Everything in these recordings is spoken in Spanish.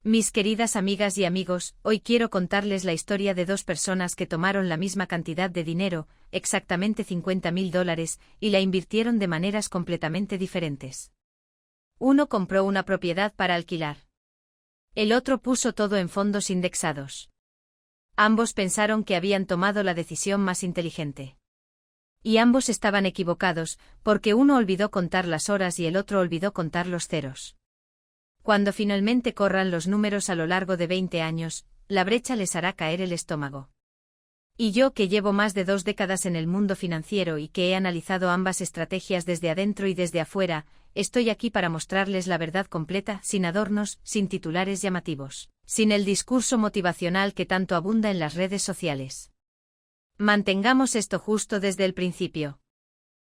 Mis queridas amigas y amigos, hoy quiero contarles la historia de dos personas que tomaron la misma cantidad de dinero, exactamente $50.000, y la invirtieron de maneras completamente diferentes. Uno compró una propiedad para alquilar. El otro puso todo en fondos indexados. Ambos pensaron que habían tomado la decisión más inteligente. Y ambos estaban equivocados, porque uno olvidó contar las horas y el otro olvidó contar los ceros. Cuando finalmente corran los números a lo largo de 20 años, la brecha les hará caer el estómago. Y yo, que llevo más de 2 décadas en el mundo financiero y que he analizado ambas estrategias desde adentro y desde afuera, estoy aquí para mostrarles la verdad completa, sin adornos, sin titulares llamativos, sin el discurso motivacional que tanto abunda en las redes sociales. Mantengamos esto justo desde el principio.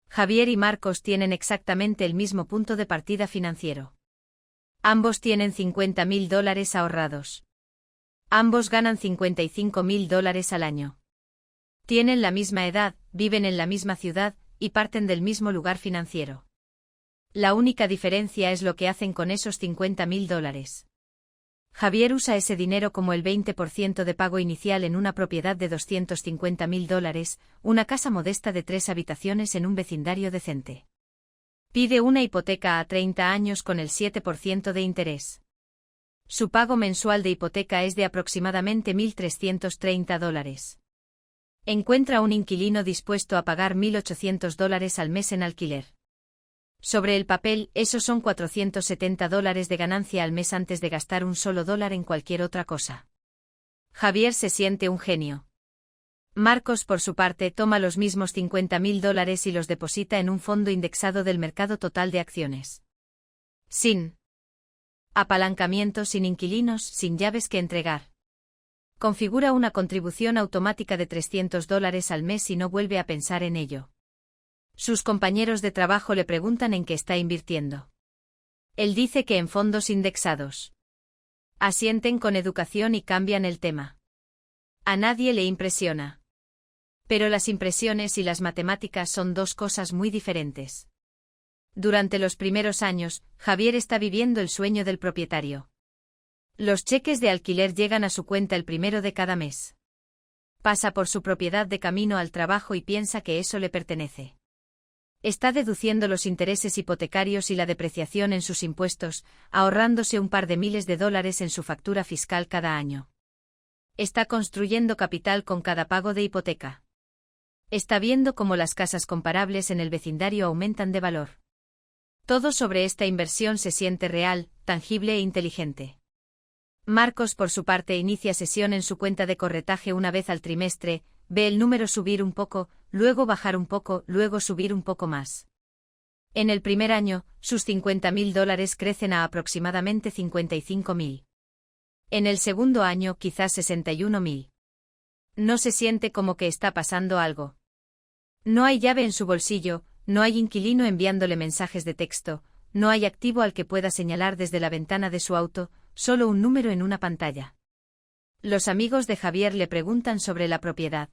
Javier y Marcos tienen exactamente el mismo punto de partida financiero. Ambos tienen $50.000 ahorrados. Ambos ganan $55.000 al año. Tienen la misma edad, viven en la misma ciudad, y parten del mismo lugar financiero. La única diferencia es lo que hacen con esos $50.000. Javier usa ese dinero como el 20% de pago inicial en una propiedad de $250.000, una casa modesta de 3 habitaciones en un vecindario decente. Pide una hipoteca a 30 años con el 7% de interés. Su pago mensual de hipoteca es de aproximadamente $1.330. Encuentra un inquilino dispuesto a pagar $1.800 al mes en alquiler. Sobre el papel, esos son $470 de ganancia al mes antes de gastar un solo dólar en cualquier otra cosa. Javier se siente un genio. Marcos, por su parte, toma los mismos $50.000 y los deposita en un fondo indexado del mercado total de acciones. Sin apalancamiento, sin inquilinos, sin llaves que entregar. Configura una contribución automática de $300 al mes y no vuelve a pensar en ello. Sus compañeros de trabajo le preguntan en qué está invirtiendo. Él dice que en fondos indexados. Asienten con educación y cambian el tema. A nadie le impresiona. Pero las impresiones y las matemáticas son dos cosas muy diferentes. Durante los primeros años, Javier está viviendo el sueño del propietario. Los cheques de alquiler llegan a su cuenta el primero de cada mes. Pasa por su propiedad de camino al trabajo y piensa que eso le pertenece. Está deduciendo los intereses hipotecarios y la depreciación en sus impuestos, ahorrándose un par de miles de dólares en su factura fiscal cada año. Está construyendo capital con cada pago de hipoteca. Está viendo cómo las casas comparables en el vecindario aumentan de valor. Todo sobre esta inversión se siente real, tangible e inteligente. Marcos, por su parte, inicia sesión en su cuenta de corretaje una vez al trimestre, ve el número subir un poco, luego bajar un poco, luego subir un poco más. En el primer año, sus $50.000 crecen a aproximadamente $55.000. En el segundo año, quizás $61.000. No se siente como que está pasando algo. No hay llave en su bolsillo, no hay inquilino enviándole mensajes de texto, no hay activo al que pueda señalar desde la ventana de su auto, solo un número en una pantalla. Los amigos de Javier le preguntan sobre la propiedad.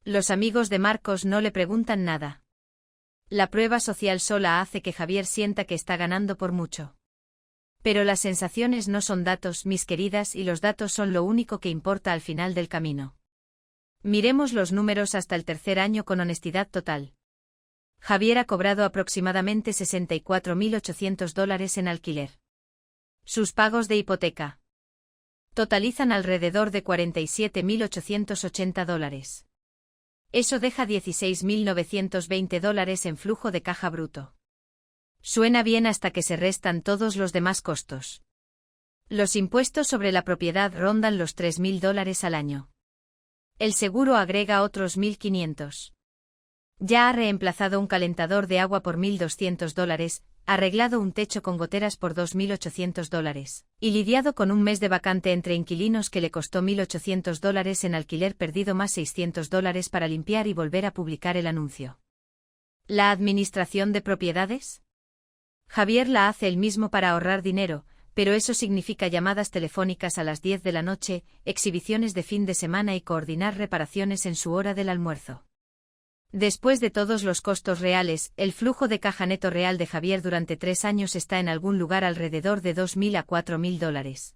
Los amigos de Marcos no le preguntan nada. La prueba social sola hace que Javier sienta que está ganando por mucho. Pero las sensaciones no son datos, mis queridas, y los datos son lo único que importa al final del camino. Miremos los números hasta el tercer año con honestidad total. Javier ha cobrado aproximadamente $64.800 en alquiler. Sus pagos de hipoteca totalizan alrededor de $47.880. Eso deja $16.920 en flujo de caja bruto. Suena bien hasta que se restan todos los demás costos. Los impuestos sobre la propiedad rondan los $3.000 al año. El seguro agrega otros $1.500. Ya ha reemplazado un calentador de agua por $1.200, arreglado un techo con goteras por $2.800, y lidiado con un mes de vacante entre inquilinos que le costó $1.800 en alquiler perdido más $600 para limpiar y volver a publicar el anuncio. ¿La administración de propiedades? Javier la hace él mismo para ahorrar dinero, pero eso significa llamadas telefónicas a las 10 de la noche, exhibiciones de fin de semana y coordinar reparaciones en su hora del almuerzo. Después de todos los costos reales, el flujo de caja neto real de Javier durante 3 años está en algún lugar alrededor de $2.000 a $4.000.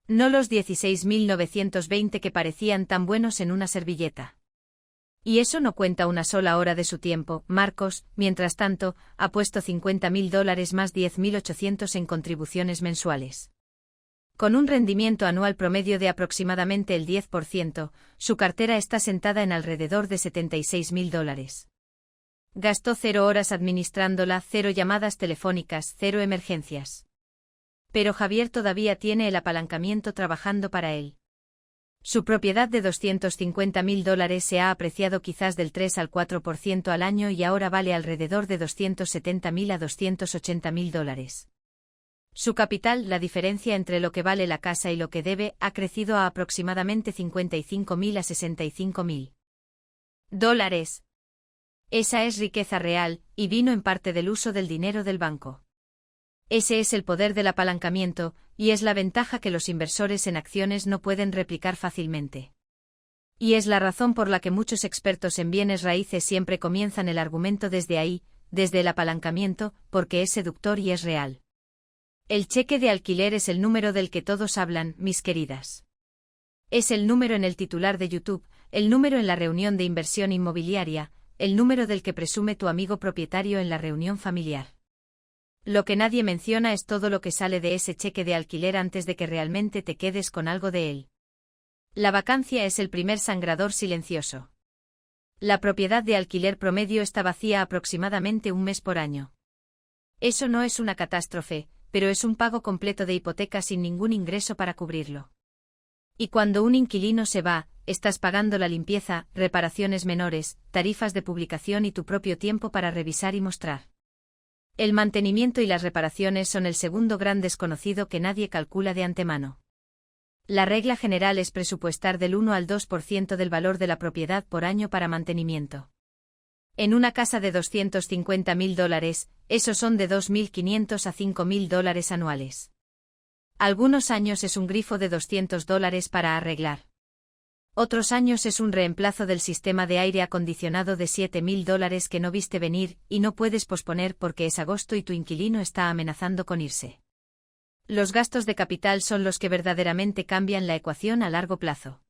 No los 16.920 que parecían tan buenos en una servilleta. Y eso no cuenta una sola hora de su tiempo. Marcos, mientras tanto, ha puesto $50.000 más 10.800 en contribuciones mensuales. Con un rendimiento anual promedio de aproximadamente el 10%, su cartera está sentada en alrededor de $76.000. Gastó 0 horas administrándola, 0 llamadas telefónicas, 0 emergencias. Pero Javier todavía tiene el apalancamiento trabajando para él. Su propiedad de $250.000 se ha apreciado quizás del 3 al 4% al año y ahora vale alrededor de $270.000 a $280.000. Su capital, la diferencia entre lo que vale la casa y lo que debe, ha crecido a aproximadamente $55.000 a $65.000. Esa es riqueza real, y vino en parte del uso del dinero del banco. Ese es el poder del apalancamiento, y es la ventaja que los inversores en acciones no pueden replicar fácilmente. Y es la razón por la que muchos expertos en bienes raíces siempre comienzan el argumento desde ahí, desde el apalancamiento, porque es seductor y es real. El cheque de alquiler es el número del que todos hablan, mis queridas. Es el número en el titular de YouTube, el número en la reunión de inversión inmobiliaria, el número del que presume tu amigo propietario en la reunión familiar. Lo que nadie menciona es todo lo que sale de ese cheque de alquiler antes de que realmente te quedes con algo de él. La vacancia es el primer sangrador silencioso. La propiedad de alquiler promedio está vacía aproximadamente un mes por año. Eso no es una catástrofe, pero es un pago completo de hipoteca sin ningún ingreso para cubrirlo. Y cuando un inquilino se va, estás pagando la limpieza, reparaciones menores, tarifas de publicación y tu propio tiempo para revisar y mostrar. El mantenimiento y las reparaciones son el segundo gran desconocido que nadie calcula de antemano. La regla general es presupuestar del 1 al 2% del valor de la propiedad por año para mantenimiento. En una casa de $250.000, esos son de $2.500 a $5.000 anuales. Algunos años es un grifo de $200 para arreglar. Otros años es un reemplazo del sistema de aire acondicionado de $7.000 que no viste venir y no puedes posponer porque es agosto y tu inquilino está amenazando con irse. Los gastos de capital son los que verdaderamente cambian la ecuación a largo plazo.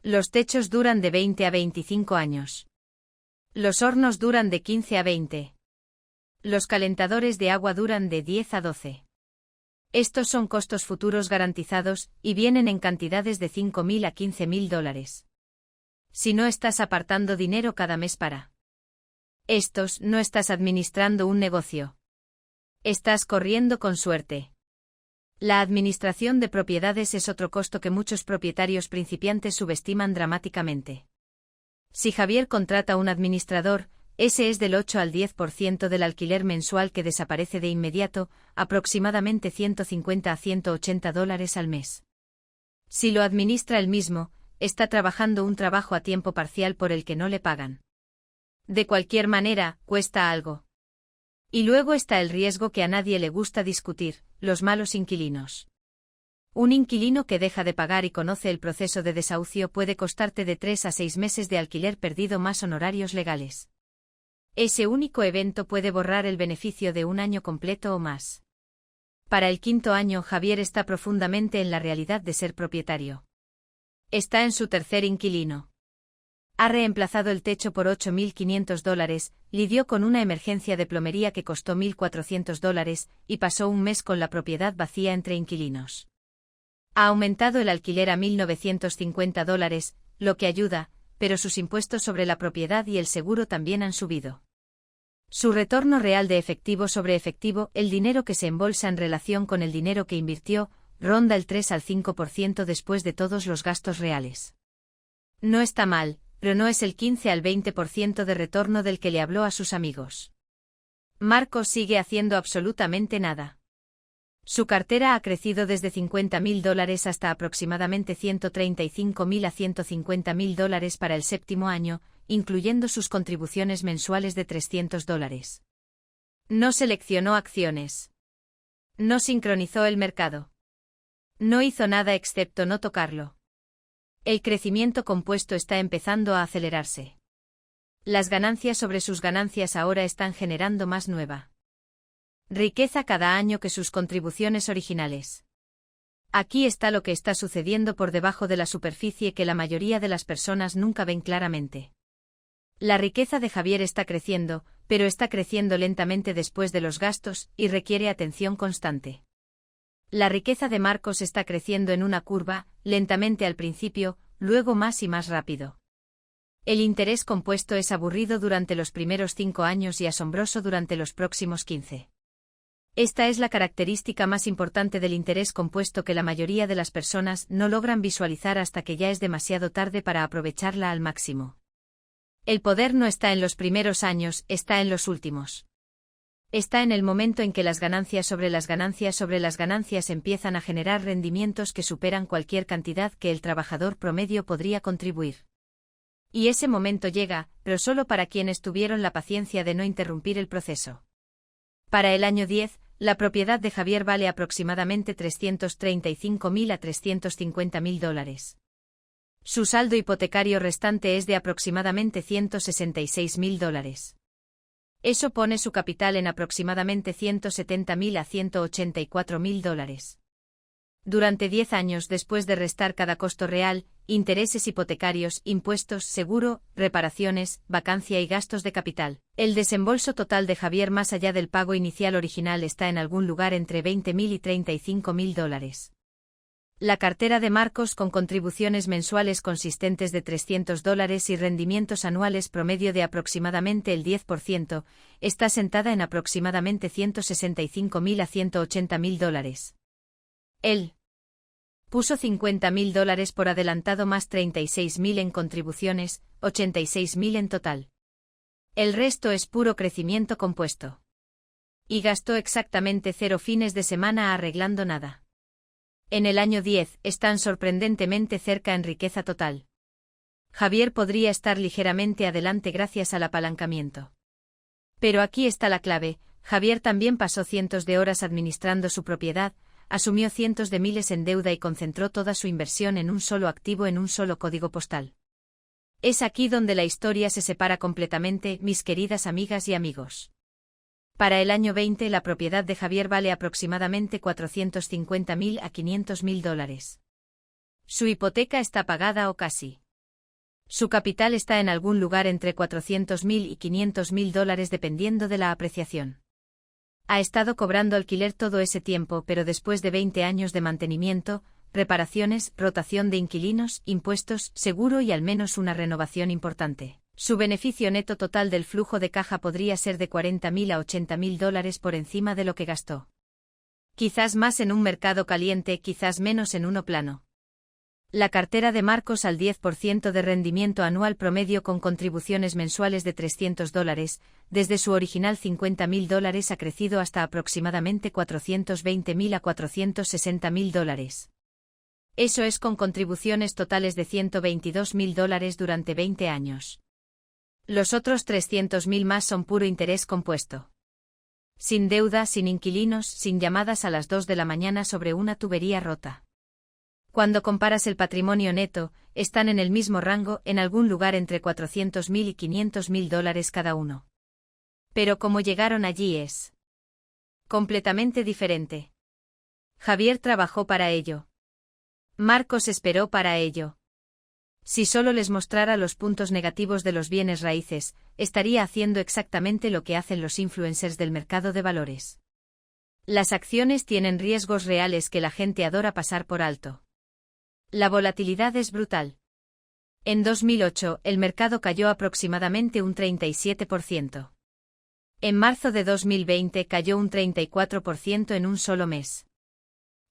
Los techos duran de 20 a 25 años. Los hornos duran de 15 a 20. Los calentadores de agua duran de 10 a 12. Estos son costos futuros garantizados, y vienen en cantidades de $5.000 a $15.000. Si no estás apartando dinero cada mes para estos, no estás administrando un negocio. Estás corriendo con suerte. La administración de propiedades es otro costo que muchos propietarios principiantes subestiman dramáticamente. Si Javier contrata un administrador, ese es del 8 al 10% del alquiler mensual que desaparece de inmediato, aproximadamente $150 a $180 al mes. Si lo administra él mismo, está trabajando un trabajo a tiempo parcial por el que no le pagan. De cualquier manera, cuesta algo. Y luego está el riesgo que a nadie le gusta discutir, los malos inquilinos. Un inquilino que deja de pagar y conoce el proceso de desahucio puede costarte de 3 a 6 meses de alquiler perdido más honorarios legales. Ese único evento puede borrar el beneficio de un año completo o más. Para el 5.º año, Javier está profundamente en la realidad de ser propietario. Está en su tercer inquilino. Ha reemplazado el techo por $8.500, lidió con una emergencia de plomería que costó $1.400 y pasó un mes con la propiedad vacía entre inquilinos. Ha aumentado el alquiler a $1.950, lo que ayuda, pero sus impuestos sobre la propiedad y el seguro también han subido. Su retorno real de efectivo sobre efectivo, el dinero que se embolsa en relación con el dinero que invirtió, ronda el 3 al 5% después de todos los gastos reales. No está mal, pero no es el 15 al 20% de retorno del que le habló a sus amigos. Marcos sigue haciendo absolutamente nada. Su cartera ha crecido desde $50.000 hasta aproximadamente $135.000 a $150.000 para el 7.º año, incluyendo sus contribuciones mensuales de $300. No seleccionó acciones. No sincronizó el mercado. No hizo nada excepto no tocarlo. El crecimiento compuesto está empezando a acelerarse. Las ganancias sobre sus ganancias ahora están generando más nueva riqueza cada año que sus contribuciones originales. Aquí está lo que está sucediendo por debajo de la superficie que la mayoría de las personas nunca ven claramente. La riqueza de Javier está creciendo, pero está creciendo lentamente después de los gastos y requiere atención constante. La riqueza de Marcos está creciendo en una curva, lentamente al principio, luego más y más rápido. El interés compuesto es aburrido durante los primeros 5 años y asombroso durante los próximos 15. Esta es la característica más importante del interés compuesto que la mayoría de las personas no logran visualizar hasta que ya es demasiado tarde para aprovecharla al máximo. El poder no está en los primeros años, está en los últimos. Está en el momento en que las ganancias sobre las ganancias sobre las ganancias empiezan a generar rendimientos que superan cualquier cantidad que el trabajador promedio podría contribuir. Y ese momento llega, pero solo para quienes tuvieron la paciencia de no interrumpir el proceso. Para el año 10, la propiedad de Javier vale aproximadamente $335.000 a $350.000. Su saldo hipotecario restante es de aproximadamente $166.000. Eso pone su capital en aproximadamente $170.000 a $184.000. Durante 10 años después de restar cada costo real, intereses hipotecarios, impuestos, seguro, reparaciones, vacancia y gastos de capital, el desembolso total de Javier más allá del pago inicial original está en algún lugar entre $20.000 y $35.000. La cartera de Marcos con contribuciones mensuales consistentes de $300 y rendimientos anuales promedio de aproximadamente el 10%, está sentada en aproximadamente $165.000 a $180.000. Él puso $50.000 por adelantado más $36.000 en contribuciones, $86.000 en total. El resto es puro crecimiento compuesto. Y gastó exactamente 0 fines de semana arreglando nada. En el año 10 están sorprendentemente cerca en riqueza total. Javier podría estar ligeramente adelante gracias al apalancamiento. Pero aquí está la clave, Javier también pasó cientos de horas administrando su propiedad, asumió cientos de miles en deuda y concentró toda su inversión en un solo activo en un solo código postal. Es aquí donde la historia se separa completamente, mis queridas amigas y amigos. Para el año 20 la propiedad de Javier vale aproximadamente $450.000 a $500.000. Su hipoteca está pagada o casi. Su capital está en algún lugar entre $400.000 y $500.000 dependiendo de la apreciación. Ha estado cobrando alquiler todo ese tiempo, pero después de 20 años de mantenimiento, reparaciones, rotación de inquilinos, impuestos, seguro y al menos una renovación importante, su beneficio neto total del flujo de caja podría ser de $40.000 a $80.000 por encima de lo que gastó. Quizás más en un mercado caliente, quizás menos en uno plano. La cartera de Marcos al 10% de rendimiento anual promedio con contribuciones mensuales de $300, desde su original $50.000 ha crecido hasta aproximadamente $420.000 a $460.000. Eso es con contribuciones totales de $122.000 durante 20 años. Los otros 300.000 más son puro interés compuesto. Sin deuda, sin inquilinos, sin llamadas a las 2 de la mañana sobre una tubería rota. Cuando comparas el patrimonio neto, están en el mismo rango, en algún lugar entre $400.000 y $500.000 cada uno. Pero cómo llegaron allí es completamente diferente. Javier trabajó para ello. Marcos esperó para ello. Si solo les mostrara los puntos negativos de los bienes raíces, estaría haciendo exactamente lo que hacen los influencers del mercado de valores. Las acciones tienen riesgos reales que la gente adora pasar por alto. La volatilidad es brutal. En 2008, el mercado cayó aproximadamente un 37%. En marzo de 2020 cayó un 34% en un solo mes.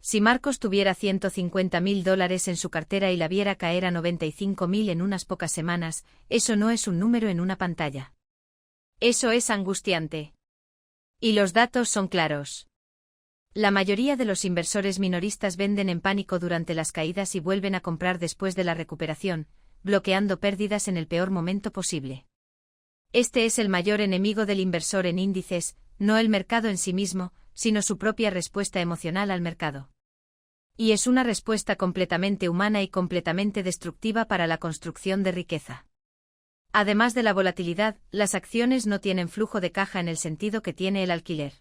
Si Marcos tuviera $150.000 en su cartera y la viera caer a 95.000 en unas pocas semanas, eso no es un número en una pantalla. Eso es angustiante. Y los datos son claros. La mayoría de los inversores minoristas venden en pánico durante las caídas y vuelven a comprar después de la recuperación, bloqueando pérdidas en el peor momento posible. Este es el mayor enemigo del inversor en índices, no el mercado en sí mismo, sino su propia respuesta emocional al mercado. Y es una respuesta completamente humana y completamente destructiva para la construcción de riqueza. Además de la volatilidad, las acciones no tienen flujo de caja en el sentido que tiene el alquiler.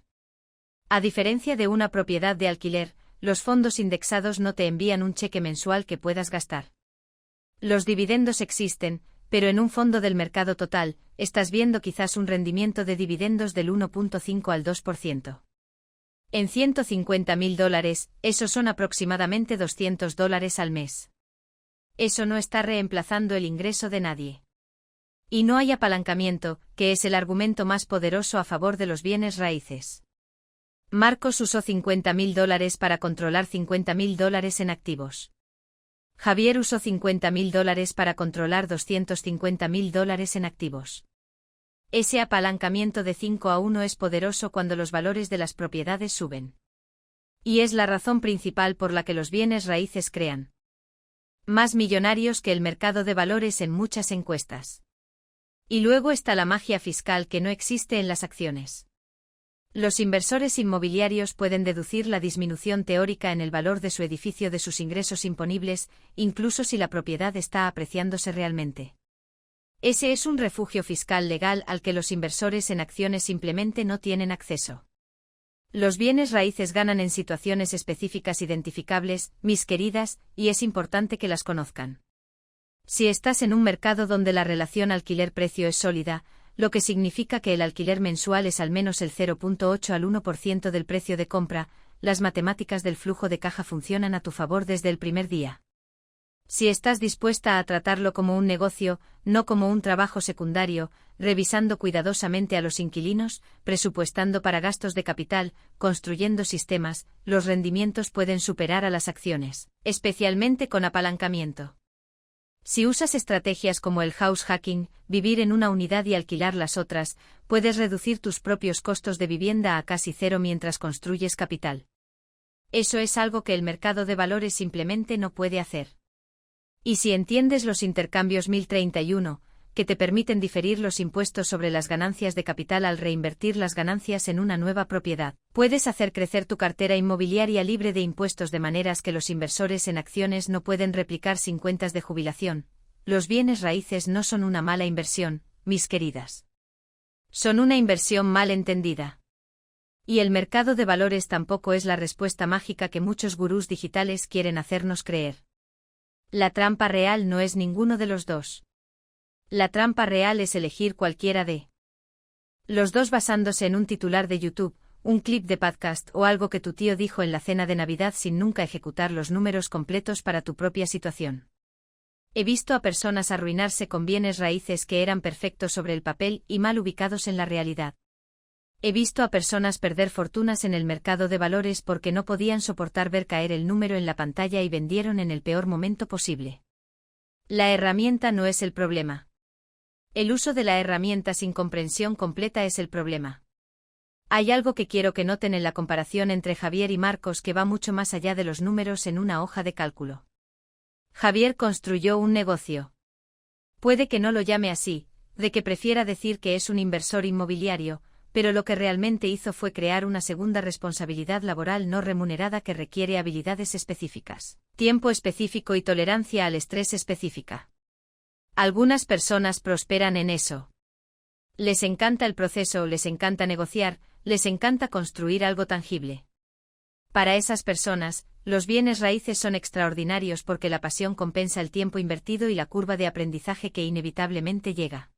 A diferencia de una propiedad de alquiler, los fondos indexados no te envían un cheque mensual que puedas gastar. Los dividendos existen, pero en un fondo del mercado total, estás viendo quizás un rendimiento de dividendos del 1.5 al 2%. En $150.000, eso son aproximadamente $200 al mes. Eso no está reemplazando el ingreso de nadie. Y no hay apalancamiento, que es el argumento más poderoso a favor de los bienes raíces. Marcos usó $50.000 para controlar $50.000 en activos. Javier usó $50.000 para controlar $250.000 en activos. Ese apalancamiento de 5-1 es poderoso cuando los valores de las propiedades suben. Y es la razón principal por la que los bienes raíces crean más millonarios que el mercado de valores en muchas encuestas. Y luego está la magia fiscal que no existe en las acciones. Los inversores inmobiliarios pueden deducir la disminución teórica en el valor de su edificio de sus ingresos imponibles, incluso si la propiedad está apreciándose realmente. Ese es un refugio fiscal legal al que los inversores en acciones simplemente no tienen acceso. Los bienes raíces ganan en situaciones específicas identificables, mis queridas, y es importante que las conozcan. Si estás en un mercado donde la relación alquiler-precio es sólida, lo que significa que el alquiler mensual es al menos el 0.8 al 1% del precio de compra, las matemáticas del flujo de caja funcionan a tu favor desde el primer día. Si estás dispuesta a tratarlo como un negocio, no como un trabajo secundario, revisando cuidadosamente a los inquilinos, presupuestando para gastos de capital, construyendo sistemas, los rendimientos pueden superar a las acciones, especialmente con apalancamiento. Si usas estrategias como el house hacking, vivir en una unidad y alquilar las otras, puedes reducir tus propios costos de vivienda a casi cero mientras construyes capital. Eso es algo que el mercado de valores simplemente no puede hacer. Y si entiendes los intercambios 1031, que te permiten diferir los impuestos sobre las ganancias de capital al reinvertir las ganancias en una nueva propiedad, puedes hacer crecer tu cartera inmobiliaria libre de impuestos de maneras que los inversores en acciones no pueden replicar sin cuentas de jubilación. Los bienes raíces no son una mala inversión, mis queridas. Son una inversión mal entendida. Y el mercado de valores tampoco es la respuesta mágica que muchos gurús digitales quieren hacernos creer. La trampa real no es ninguno de los dos. La trampa real es elegir cualquiera de los dos basándose en un titular de YouTube, un clip de podcast o algo que tu tío dijo en la cena de Navidad sin nunca ejecutar los números completos para tu propia situación. He visto a personas arruinarse con bienes raíces que eran perfectos sobre el papel y mal ubicados en la realidad. He visto a personas perder fortunas en el mercado de valores porque no podían soportar ver caer el número en la pantalla y vendieron en el peor momento posible. La herramienta no es el problema. El uso de la herramienta sin comprensión completa es el problema. Hay algo que quiero que noten en la comparación entre Javier y Marcos que va mucho más allá de los números en una hoja de cálculo. Javier construyó un negocio. Puede que no lo llame así, de que prefiera decir que es un inversor inmobiliario, pero lo que realmente hizo fue crear una segunda responsabilidad laboral no remunerada que requiere habilidades específicas, tiempo específico y tolerancia al estrés específica. Algunas personas prosperan en eso. Les encanta el proceso, les encanta negociar, les encanta construir algo tangible. Para esas personas, los bienes raíces son extraordinarios porque la pasión compensa el tiempo invertido y la curva de aprendizaje que inevitablemente llega.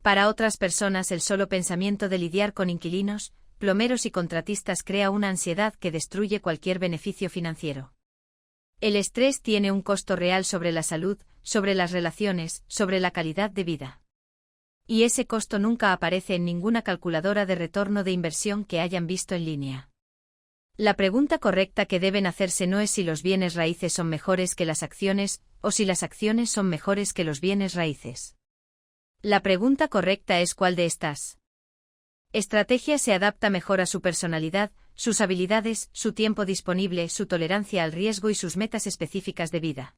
Para otras personas el solo pensamiento de lidiar con inquilinos, plomeros y contratistas crea una ansiedad que destruye cualquier beneficio financiero. El estrés tiene un costo real sobre la salud, sobre las relaciones, sobre la calidad de vida. Y ese costo nunca aparece en ninguna calculadora de retorno de inversión que hayan visto en línea. La pregunta correcta que deben hacerse no es si los bienes raíces son mejores que las acciones, o si las acciones son mejores que los bienes raíces. La pregunta correcta es cuál de estas estrategia se adapta mejor a su personalidad, sus habilidades, su tiempo disponible, su tolerancia al riesgo y sus metas específicas de vida.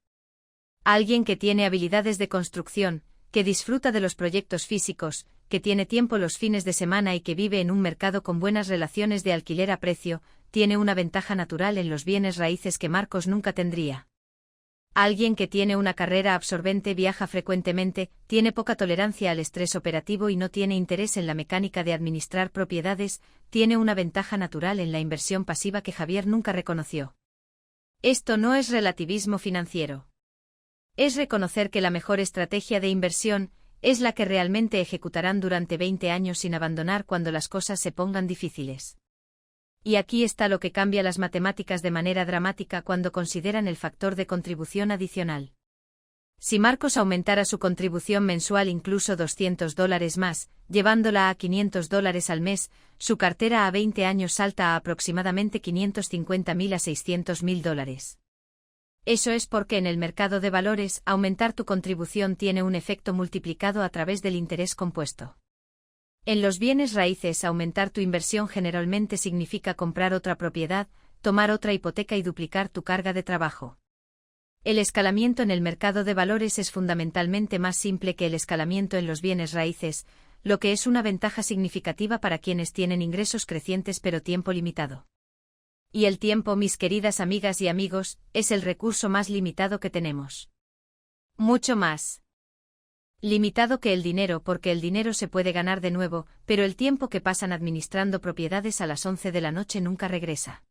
Alguien que tiene habilidades de construcción, que disfruta de los proyectos físicos, que tiene tiempo los fines de semana y que vive en un mercado con buenas relaciones de alquiler a precio, tiene una ventaja natural en los bienes raíces que Marcos nunca tendría. Alguien que tiene una carrera absorbente viaja frecuentemente, tiene poca tolerancia al estrés operativo y no tiene interés en la mecánica de administrar propiedades, tiene una ventaja natural en la inversión pasiva que Javier nunca reconoció. Esto no es relativismo financiero. Es reconocer que la mejor estrategia de inversión es la que realmente ejecutarán durante 20 años sin abandonar cuando las cosas se pongan difíciles. Y aquí está lo que cambia las matemáticas de manera dramática cuando consideran el factor de contribución adicional. Si Marcos aumentara su contribución mensual incluso $200 más, llevándola a $500 al mes, su cartera a 20 años salta a aproximadamente $550.000 a $600.000. Eso es porque en el mercado de valores, aumentar tu contribución tiene un efecto multiplicado a través del interés compuesto. En los bienes raíces, aumentar tu inversión generalmente significa comprar otra propiedad, tomar otra hipoteca y duplicar tu carga de trabajo. El escalamiento en el mercado de valores es fundamentalmente más simple que el escalamiento en los bienes raíces, lo que es una ventaja significativa para quienes tienen ingresos crecientes pero tiempo limitado. Y el tiempo, mis queridas amigas y amigos, es el recurso más limitado que tenemos. Mucho más limitado que el dinero, porque el dinero se puede ganar de nuevo, pero el tiempo que pasan administrando propiedades a las 11 de la noche nunca regresa.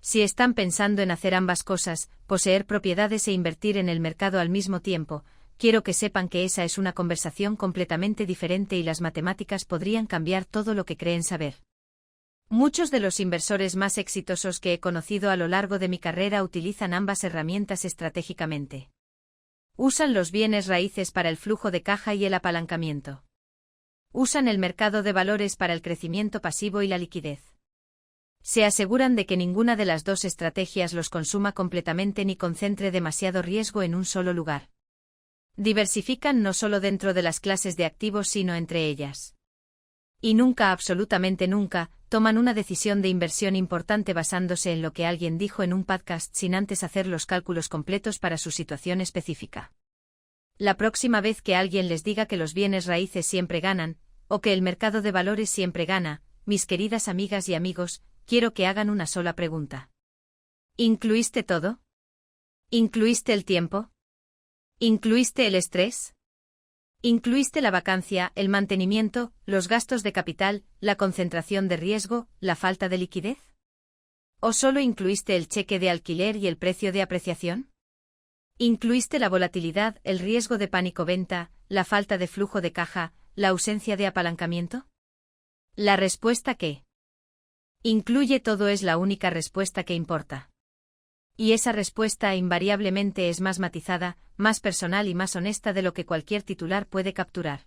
Si están pensando en hacer ambas cosas, poseer propiedades e invertir en el mercado al mismo tiempo, quiero que sepan que esa es una conversación completamente diferente y las matemáticas podrían cambiar todo lo que creen saber. Muchos de los inversores más exitosos que he conocido a lo largo de mi carrera utilizan ambas herramientas estratégicamente. Usan los bienes raíces para el flujo de caja y el apalancamiento. Usan el mercado de valores para el crecimiento pasivo y la liquidez. Se aseguran de que ninguna de las dos estrategias los consuma completamente ni concentre demasiado riesgo en un solo lugar. Diversifican no solo dentro de las clases de activos sino entre ellas. Y nunca, absolutamente nunca, toman una decisión de inversión importante basándose en lo que alguien dijo en un podcast sin antes hacer los cálculos completos para su situación específica. La próxima vez que alguien les diga que los bienes raíces siempre ganan, o que el mercado de valores siempre gana, mis queridas amigas y amigos, quiero que hagan una sola pregunta. ¿Incluiste todo? ¿Incluiste el tiempo? ¿Incluiste el estrés? ¿Incluiste la vacancia, el mantenimiento, los gastos de capital, la concentración de riesgo, la falta de liquidez? ¿O solo incluiste el cheque de alquiler y el precio de apreciación? ¿Incluiste la volatilidad, el riesgo de pánico-venta, la falta de flujo de caja, la ausencia de apalancamiento? La respuesta que incluye todo es la única respuesta que importa. Y esa respuesta invariablemente es más matizada, más personal y más honesta de lo que cualquier titular puede capturar.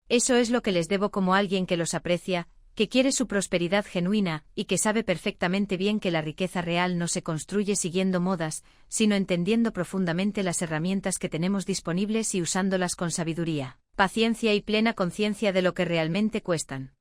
Eso es lo que les debo como alguien que los aprecia, que quiere su prosperidad genuina y que sabe perfectamente bien que la riqueza real no se construye siguiendo modas, sino entendiendo profundamente las herramientas que tenemos disponibles y usándolas con sabiduría, paciencia y plena conciencia de lo que realmente cuestan.